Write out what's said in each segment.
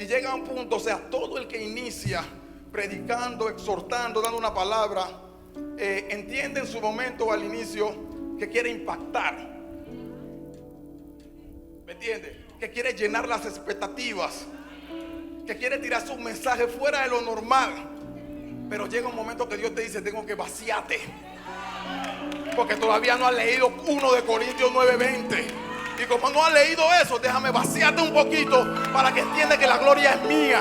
Y llega a un punto, o sea, todo el que inicia predicando, exhortando, dando una palabra, entiende en su momento al inicio que quiere impactar. ¿Me entiende? Que quiere llenar las expectativas, que quiere tirar su mensaje fuera de lo normal. Pero llega un momento que Dios te dice: tengo que vaciarte, porque todavía no has leído 1 de Corintios 9:20. Y como no has leído eso, déjame vaciarte un poquito para que entiendas que la gloria es mía.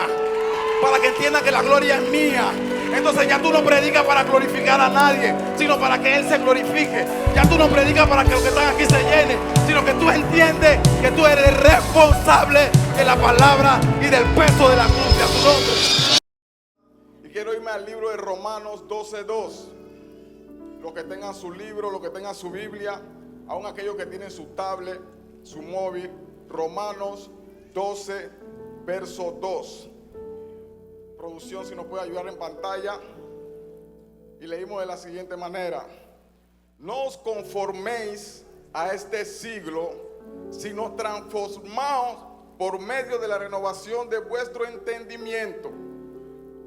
Para que entiendas que la gloria es mía. Entonces ya tú no predicas para glorificar a nadie, sino para que Él se glorifique. Ya tú no predicas para que los que están aquí se llenen, sino que tú entiendes que tú eres responsable de la palabra y del peso de la cruz de tu nombre. Y quiero irme al libro de Romanos 12:2. Los que tengan su libro, los que tengan su Biblia, aún aquellos que tienen su tablet, su móvil. Romanos 12, verso 2. Producción, si nos puede ayudar en pantalla. Y leímos de la siguiente manera: no os conforméis a este siglo, sino transformaos por medio de la renovación de vuestro entendimiento,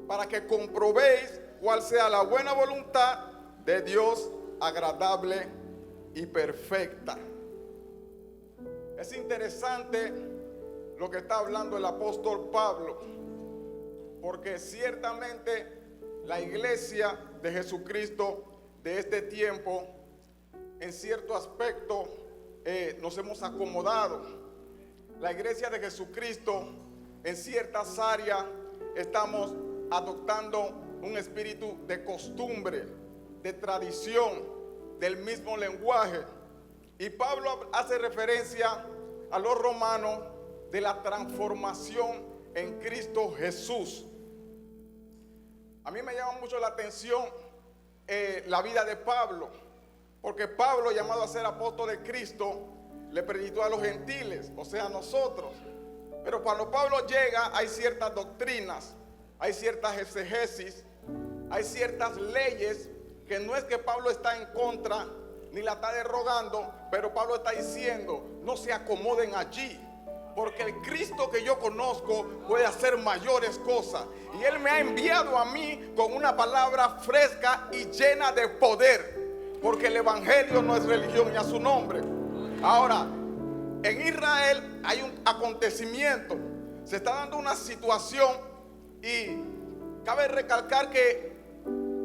para que comprobéis cuál sea la buena voluntad de Dios, agradable y perfecta. Es interesante lo que está hablando el apóstol Pablo, porque ciertamente la iglesia de Jesucristo de este tiempo, en cierto aspecto, nos hemos acomodado. La iglesia de Jesucristo, en ciertas áreas, estamos adoptando un espíritu de costumbre, de tradición, del mismo lenguaje. Y Pablo hace referencia a los romanos de la transformación en Cristo Jesús. A mí me llama mucho la atención la vida de Pablo, porque Pablo, llamado a ser apóstol de Cristo, le predicó a los gentiles, o sea, a nosotros. Pero cuando Pablo llega, hay ciertas doctrinas, hay ciertas exegesis, hay ciertas leyes que no es que Pablo está en contra ni la está derogando, pero Pablo está diciendo: no se acomoden allí, porque el Cristo que yo conozco puede hacer mayores cosas. Y Él me ha enviado a mí con una palabra fresca y llena de poder, porque el evangelio no es religión, y a su nombre. Ahora, en Israel hay un acontecimiento, se está dando una situación, y cabe recalcar que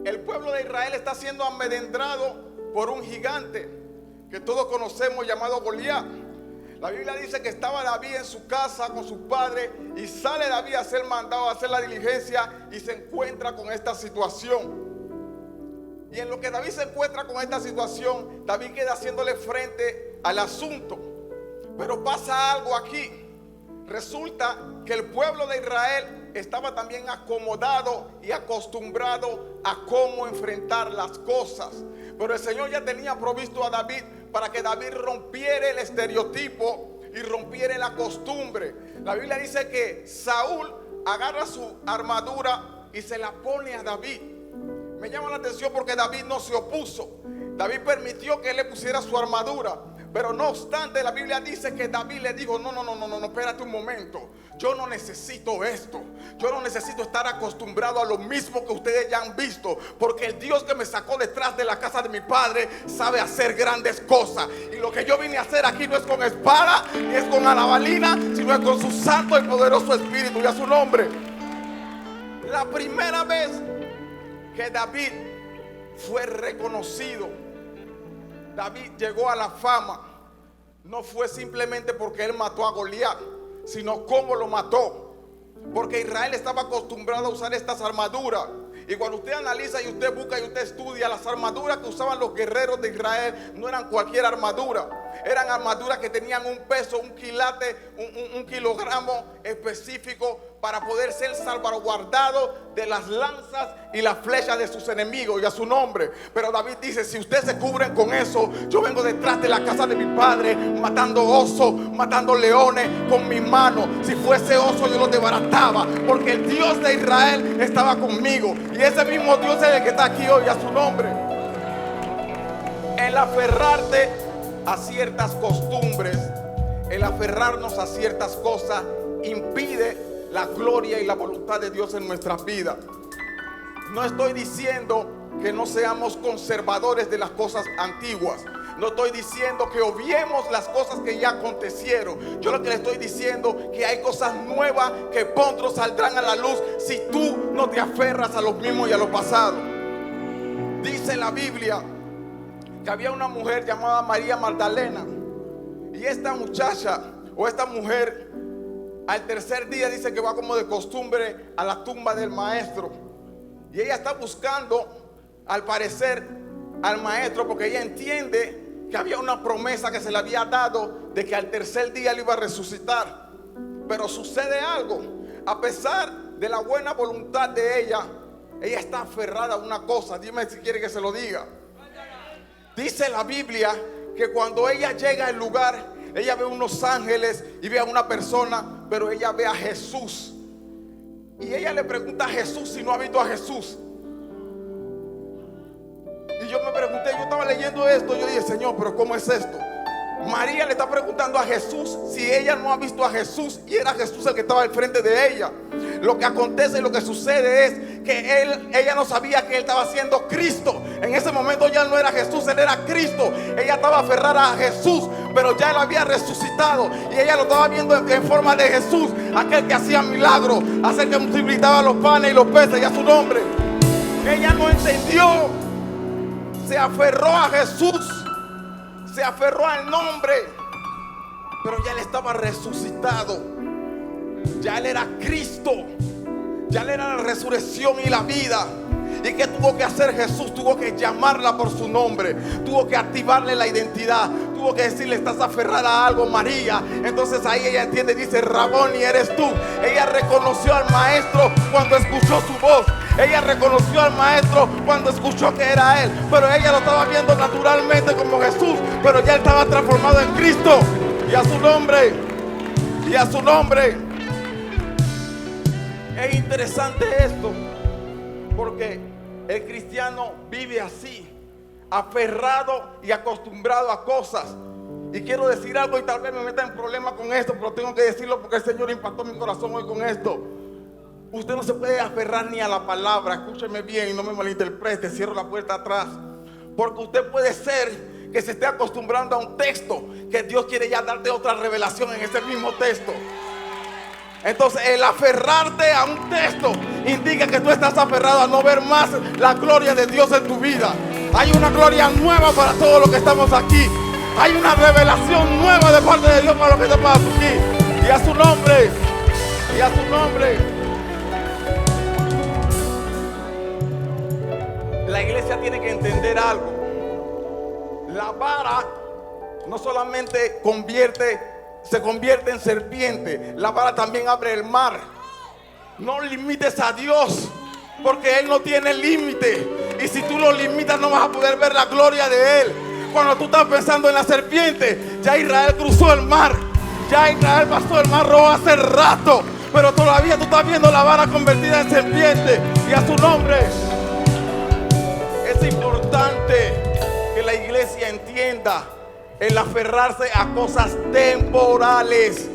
el pueblo de Israel está siendo amedrentado por un gigante que todos conocemos, llamado Goliat. La Biblia dice que estaba David en su casa con sus padres, y sale David a ser mandado a hacer la diligencia, y se encuentra con esta situación. Y en lo que David se encuentra con esta situación, David queda haciéndole frente al asunto. Pero pasa algo aquí. Resulta que el pueblo de Israel estaba también acomodado y acostumbrado a cómo enfrentar las cosas. Pero el Señor ya tenía provisto a David para que David rompiera el estereotipo y rompiera la costumbre. La Biblia dice que Saúl agarra su armadura y se la pone a David. Me llama la atención porque David no se opuso. David permitió que él le pusiera su armadura. Pero no obstante, la Biblia dice que David le dijo: no, espérate un momento. Yo no necesito esto. Yo no necesito estar acostumbrado a lo mismo que ustedes ya han visto, porque el Dios que me sacó detrás de la casa de mi padre sabe hacer grandes cosas. Y lo que yo vine a hacer aquí no es con espada, ni es con alabalina, sino es con su santo y poderoso espíritu, y a su nombre. La primera vez que David fue reconocido, David llegó a la fama, no fue simplemente porque él mató a Goliat, sino cómo lo mató. Porque Israel estaba acostumbrado a usar estas armaduras. Y cuando usted analiza y usted busca y usted estudia, las armaduras que usaban los guerreros de Israel no eran cualquier armadura. Eran armaduras que tenían un peso, un quilate, un kilogramo específico para poder ser salvaguardado de las lanzas y las flechas de sus enemigos, y a su nombre. Pero David dice: si ustedes se cubren con eso, yo vengo detrás de la casa de mi padre matando osos, matando leones con mis manos. Si fuese oso yo lo desbarataba, porque el Dios de Israel estaba conmigo. Y ese mismo Dios es el que está aquí hoy, a su nombre. El aferrarte a ciertas costumbres, el aferrarnos a ciertas cosas impide la gloria y la voluntad de Dios en nuestras vidas. No estoy diciendo que no seamos conservadores de las cosas antiguas. No estoy diciendo que obviemos las cosas que ya acontecieron. Yo lo que le estoy diciendo que hay cosas nuevas que pronto saldrán a la luz si tú no te aferras a los mismos y a lo pasado. Dice la Biblia que había una mujer llamada María Magdalena, y esta muchacha o esta mujer al tercer día dice que va como de costumbre a la tumba del maestro, y ella está buscando al parecer al maestro porque ella entiende que había una promesa que se le había dado de que al tercer día él iba a resucitar. Pero sucede algo. A pesar de la buena voluntad de ella está aferrada a una cosa. Dime si quiere que se lo diga. Dice la Biblia que cuando ella llega al lugar, ella ve unos ángeles y ve a una persona, pero ella ve a Jesús. Y ella le pregunta a Jesús si no ha visto a Jesús. Y yo me pregunté, yo estaba leyendo esto, yo dije, Señor, pero ¿cómo es esto? María le está preguntando a Jesús si ella no ha visto a Jesús, y era Jesús el que estaba al frente de ella. Lo que acontece y lo que sucede es que ella no sabía que él estaba siendo Cristo. En ese momento ya no era Jesús, él era Cristo. Ella estaba aferrada a Jesús, pero ya él había resucitado y ella lo estaba viendo en forma de Jesús, aquel que hacía milagros, aquel que multiplicaba los panes y los peces, y a su nombre. Ella no entendió. Se aferró a Jesús, se aferró al nombre, pero ya él estaba resucitado. Ya él era Cristo, ya él era la resurrección y la vida. ¿Y qué tuvo que hacer Jesús? Tuvo que llamarla por su nombre, tuvo que activarle la identidad, tuvo que decirle, estás aferrada a algo, María. Entonces ahí ella entiende, dice, Raboni, eres tú. Ella reconoció al maestro cuando escuchó su voz. Ella reconoció al maestro cuando escuchó que era él, pero ella lo estaba viendo naturalmente como Jesús, pero ya él estaba transformado en Cristo. Y a su nombre, y a su nombre. Es interesante esto, porque el cristiano vive así, aferrado y acostumbrado a cosas. Y quiero decir algo, y tal vez me meta en problemas con esto, pero tengo que decirlo porque el Señor impactó mi corazón hoy con esto. Usted no se puede aferrar ni a la palabra. Escúcheme bien y no me malinterprete. Cierro la puerta atrás. Porque usted puede ser que se esté acostumbrando a un texto que Dios quiere ya darte otra revelación en ese mismo texto. Entonces el aferrarte a un texto indica que tú estás aferrado a no ver más la gloria de Dios en tu vida. Hay una gloria nueva para todos los que estamos aquí. Hay una revelación nueva de parte de Dios para los que estamos aquí. Y a su nombre, y a su nombre. La iglesia tiene que entender algo. La vara no solamente se convierte en serpiente, la vara también abre el mar. No limites a Dios, porque Él no tiene límite. Y si tú lo limitas, no vas a poder ver la gloria de Él. Cuando tú estás pensando en la serpiente, ya Israel cruzó el mar, ya Israel pasó el mar rojo hace rato, pero todavía tú estás viendo la vara convertida en serpiente. Y a su nombre. Es importante que la iglesia entienda el aferrarse a cosas temporales.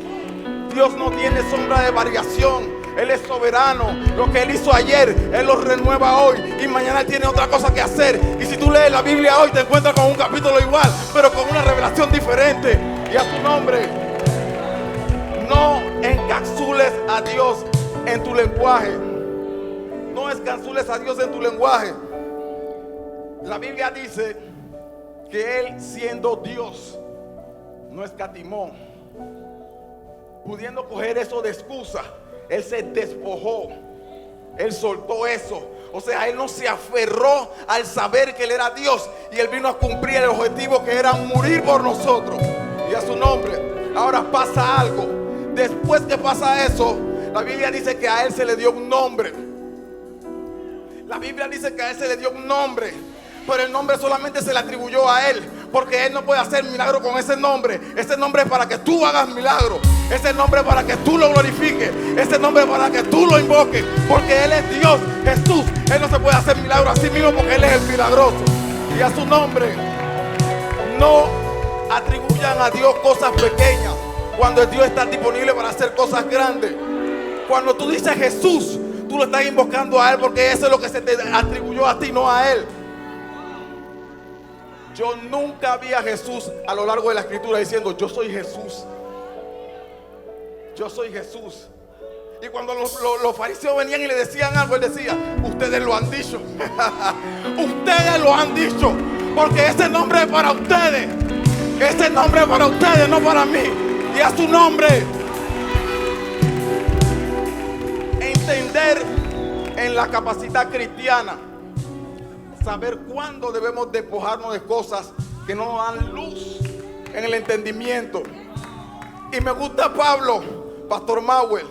Dios no tiene sombra de variación. Él es soberano. Lo que Él hizo ayer, Él lo renueva hoy, y mañana Él tiene otra cosa que hacer. Y si tú lees la Biblia hoy, te encuentras con un capítulo igual, pero con una revelación diferente. Y a su nombre. No encapsules a Dios en tu lenguaje. No encapsules a Dios en tu lenguaje. La Biblia dice que Él, siendo Dios, no escatimó, pudiendo coger eso de excusa. Él se despojó, Él soltó eso. O sea, Él no se aferró al saber que Él era Dios, y Él vino a cumplir el objetivo que era morir por nosotros. Y a su nombre. Ahora pasa algo. Después que pasa eso, la Biblia dice que a Él se le dio un nombre. La Biblia dice que a Él se le dio un nombre, pero el nombre solamente se le atribuyó a Él, porque Él no puede hacer milagro con ese nombre. Ese nombre es para que tú hagas milagro. Ese nombre es para que tú lo glorifiques. Ese nombre es para que tú lo invoques, porque Él es Dios, Jesús. Él no se puede hacer milagro a sí mismo, porque Él es el milagroso. Y a su nombre. No atribuyan a Dios cosas pequeñas cuando Dios está disponible para hacer cosas grandes. Cuando tú dices Jesús, tú lo estás invocando a Él, porque eso es lo que se te atribuyó a ti, no a Él. Yo nunca vi a Jesús a lo largo de la escritura diciendo: yo soy Jesús. Yo soy Jesús. Y cuando los fariseos venían y le decían algo, Él decía: ustedes lo han dicho. Ustedes lo han dicho, porque ese nombre es para ustedes. Ese nombre es para ustedes, no para mí. Y a su nombre. Entender en la capacidad cristiana, saber cuándo debemos despojarnos de cosas que no nos dan luz en el entendimiento. Y me gusta Pablo, Pastor Mauel,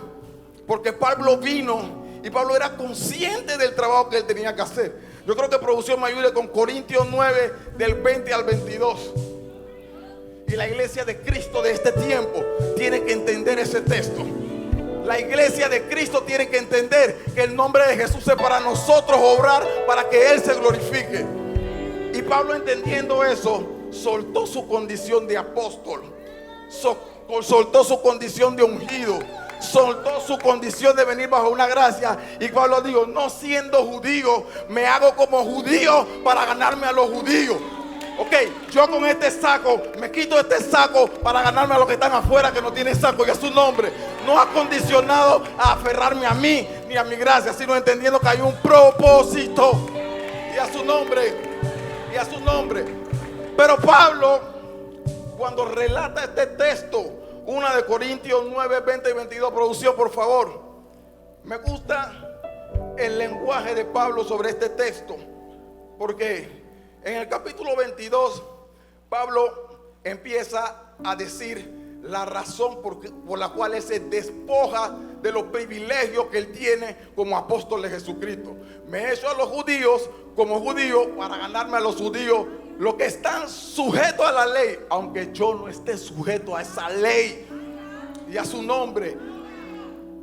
porque Pablo vino y Pablo era consciente del trabajo que él tenía que hacer. Yo creo que producción me ayude con Corintios 9 del 20 al 22. Y la iglesia de Cristo de este tiempo tiene que entender ese texto. La iglesia de Cristo tiene que entender que el nombre de Jesús es para nosotros obrar para que Él se glorifique. Y Pablo, entendiendo eso, soltó su condición de apóstol, soltó su condición de ungido, soltó su condición de venir bajo una gracia. Y Pablo dijo: no siendo judío, me hago como judío para ganarme a los judíos. Ok, yo con este saco, me quito este saco para ganarme a los que están afuera que no tienen saco. Y a su nombre, no ha condicionado a aferrarme a mí ni a mi gracia, sino entendiendo que hay un propósito. Y a su nombre, y a su nombre. Pero Pablo, cuando relata este texto, 1 de Corintios 9, 20 y 22, producción por favor. Me gusta el lenguaje de Pablo sobre este texto, porque en el capítulo 22, Pablo empieza a decir la razón por la cual él se despoja de los privilegios que él tiene como apóstol de Jesucristo. Me he hecho a los judíos como judío para ganarme a los judíos, los que están sujetos a la ley, aunque yo no esté sujeto a esa ley. Y a su nombre,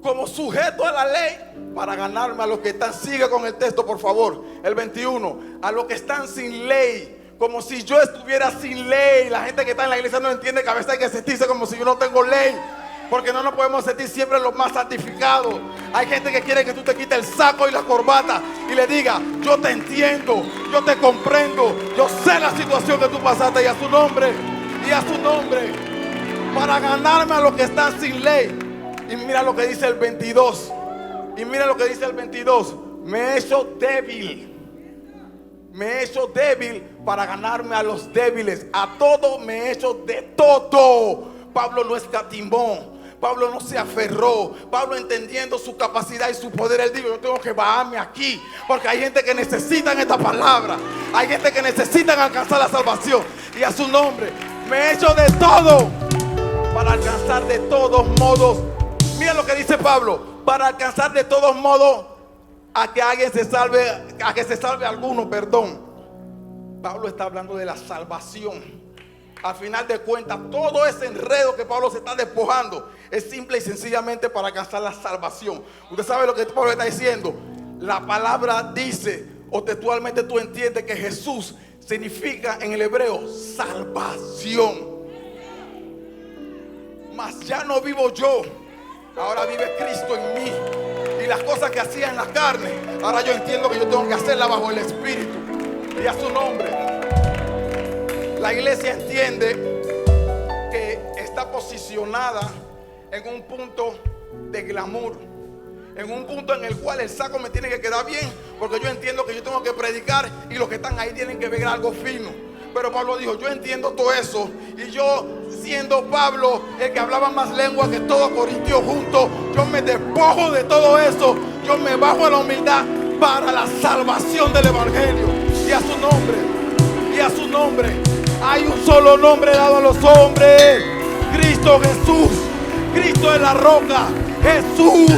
como sujeto a la ley, para ganarme a los que están. Sigue con el texto por favor, el 21. A los que están sin ley, como si yo estuviera sin ley. La gente que está en la iglesia no entiende que a veces hay que sentirse como si yo no tengo ley, porque no nos podemos sentir siempre los más santificados. Hay gente que quiere que tú te quites el saco y la corbata y le diga: yo te entiendo, yo te comprendo, yo sé la situación que tú pasaste. Y a su nombre, y a su nombre, para ganarme a los que están sin ley. Y mira lo que dice el 22. Y mira lo que dice el 22. Me he hecho débil. Me he hecho débil para ganarme a los débiles. A todo me he hecho de todo. Pablo no escatimó. Pablo no se aferró. Pablo, entendiendo su capacidad y su poder, él dijo: yo tengo que bajarme aquí, porque hay gente que necesita esta palabra. Hay gente que necesita alcanzar la salvación. Y a su nombre, me he hecho de todo para alcanzar de todos modos. Mira lo que dice Pablo: para alcanzar de todos modos a que alguien se salve, a que se salve alguno, perdón. Pablo está hablando de la salvación. Al final de cuentas, todo ese enredo que Pablo se está despojando es simple y sencillamente para alcanzar la salvación. Usted sabe lo que Pablo está diciendo. La palabra dice, o textualmente tú entiendes, que Jesús significa en el hebreo salvación. Mas ya no vivo yo, ahora vive Cristo en mí. Y las cosas que hacía en la carne, ahora yo entiendo que yo tengo que hacerlas bajo el Espíritu. Y a su nombre, la iglesia entiende que está posicionada en un punto de glamour, en un punto en el cual el saco me tiene que quedar bien, porque yo entiendo que yo tengo que predicar y los que están ahí tienen que ver algo fino. Pero Pablo dijo: yo entiendo todo eso, y yo, siendo Pablo el que hablaba más lengua que todos Corintios juntos, yo me despojo de todo eso. Yo me bajo a la humildad para la salvación del evangelio. Y a su nombre, y a su nombre. Hay un solo nombre dado a los hombres: Cristo Jesús. Cristo es la roca. Jesús,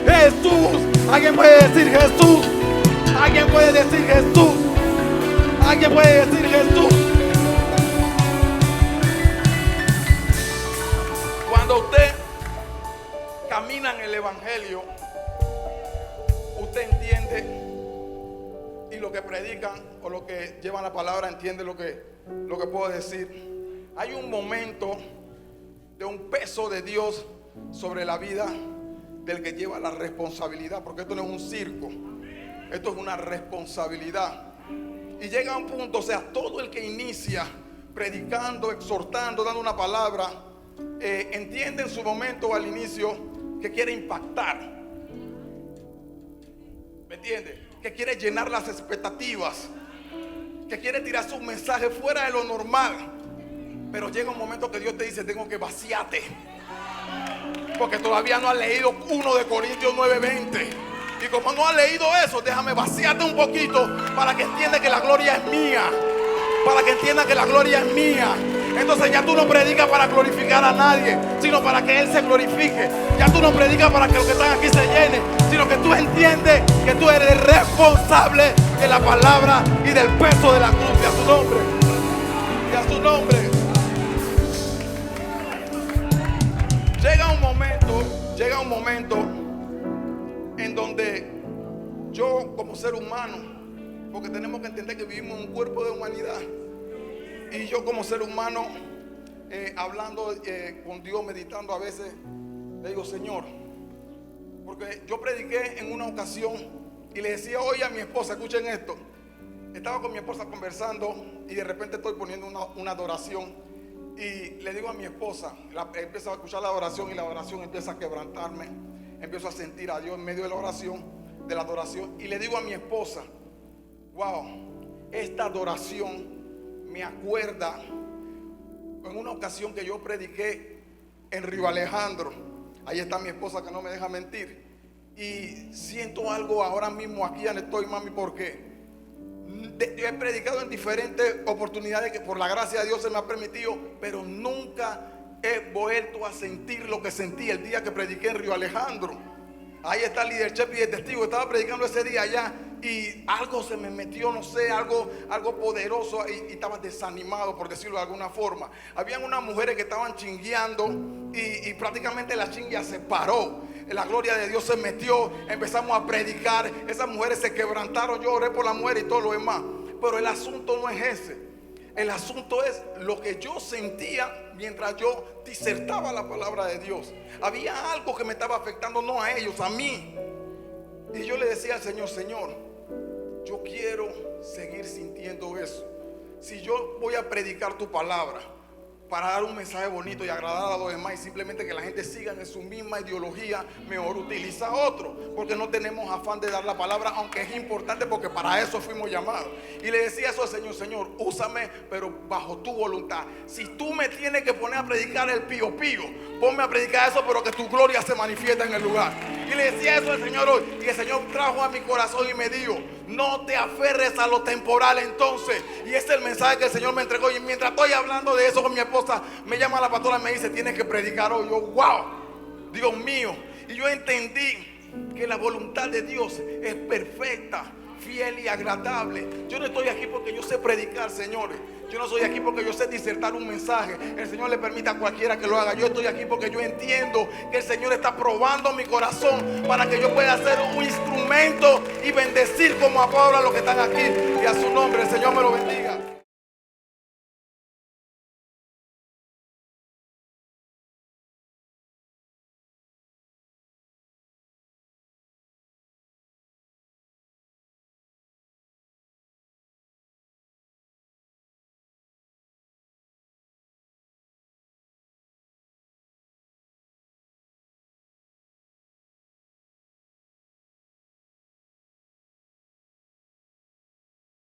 Jesús. Alguien puede decir Jesús. Alguien puede decir Jesús. Alguien puede decir Jesús. Cuando usted camina en el evangelio, usted entiende, y lo que predican o lo que llevan la palabra entiende lo que puedo decir. Hay un momento de un peso de Dios sobre la vida del que lleva la responsabilidad, porque esto no es un circo, esto es una responsabilidad. Y llega a un punto, o sea, todo el que inicia predicando, exhortando, dando una palabra, entiende en su momento al inicio que quiere impactar, ¿me entiende? Que quiere llenar las expectativas, que quiere tirar su mensaje fuera de lo normal. Pero llega un momento que Dios te dice: tengo que vaciarte, porque todavía no has leído 1 de Corintios 9:20. Y como no has leído eso, déjame vaciarte un poquito para que entiendas que la gloria es mía. Para que entiendas que la gloria es mía. Entonces ya tú no predicas para glorificar a nadie, sino para que Él se glorifique. Ya tú no predicas para que los que están aquí se llenen, sino que tú entiendes que tú eres responsable de la palabra y del peso de la cruz. Y a su nombre, y a su nombre. Llega un momento en donde yo, como ser humano, porque tenemos que entender que vivimos en un cuerpo de humanidad, y yo como ser humano, hablando con Dios, meditando, a veces le digo: Señor, porque yo prediqué en una ocasión y le decía hoy a mi esposa, escuchen esto, estaba con mi esposa conversando y de repente estoy poniendo una adoración. Y le digo a mi esposa, empiezo a escuchar la adoración y la adoración empieza a quebrantarme. Empiezo a sentir a Dios en medio de la oración, de la adoración. Y le digo a mi esposa: wow, esta adoración me acuerda en una ocasión que yo prediqué en Río Alejandro. Ahí está mi esposa que no me deja mentir. Y siento algo ahora mismo aquí donde estoy, mami, porque yo he predicado en diferentes oportunidades que por la gracia de Dios se me ha permitido, pero nunca he vuelto a sentir lo que sentí el día que prediqué en Río Alejandro. Ahí está el líder Chepi y el testigo. Estaba predicando ese día allá y algo se me metió, no sé, algo poderoso, y estaba desanimado, por decirlo de alguna forma. Habían unas mujeres que estaban chingueando y prácticamente la chinguea se paró. La gloria de Dios se metió, empezamos a predicar, esas mujeres se quebrantaron, yo oré por la mujer y todo lo demás. Pero el asunto no es ese. El asunto es lo que yo sentía mientras yo disertaba la palabra de Dios. Había algo que me estaba afectando, no a ellos, a mí. Y yo le decía al Señor: Señor, yo quiero seguir sintiendo eso. Si yo voy a predicar tu palabra para dar un mensaje bonito y agradar a los demás, y simplemente que la gente siga en su misma ideología, mejor utiliza otro, porque no tenemos afán de dar la palabra, aunque es importante, porque para eso fuimos llamados. Y le decía eso al Señor: Señor, úsame, pero bajo tu voluntad. Si tú me tienes que poner a predicar el pío pío, ponme a predicar eso, pero que tu gloria se manifiesta en el lugar. Y le decía eso al Señor hoy, y el Señor trajo a mi corazón y me dijo: no te aferres a lo temporal entonces. Y ese es el mensaje que el Señor me entregó. Y mientras estoy hablando de eso con mi esposa, me llama la pastora y me dice: tienes que predicar hoy. Yo: wow, Dios mío. Y yo entendí que la voluntad de Dios es perfecta, fiel y agradable. Yo no estoy aquí porque yo sé predicar, señores. Yo no estoy aquí porque yo sé disertar un mensaje. El Señor le permite a cualquiera que lo haga. Yo estoy aquí porque yo entiendo que el Señor está probando mi corazón para que yo pueda ser un instrumento y bendecir como a Pablo a los que están aquí. Y a su nombre, el Señor me lo bendiga.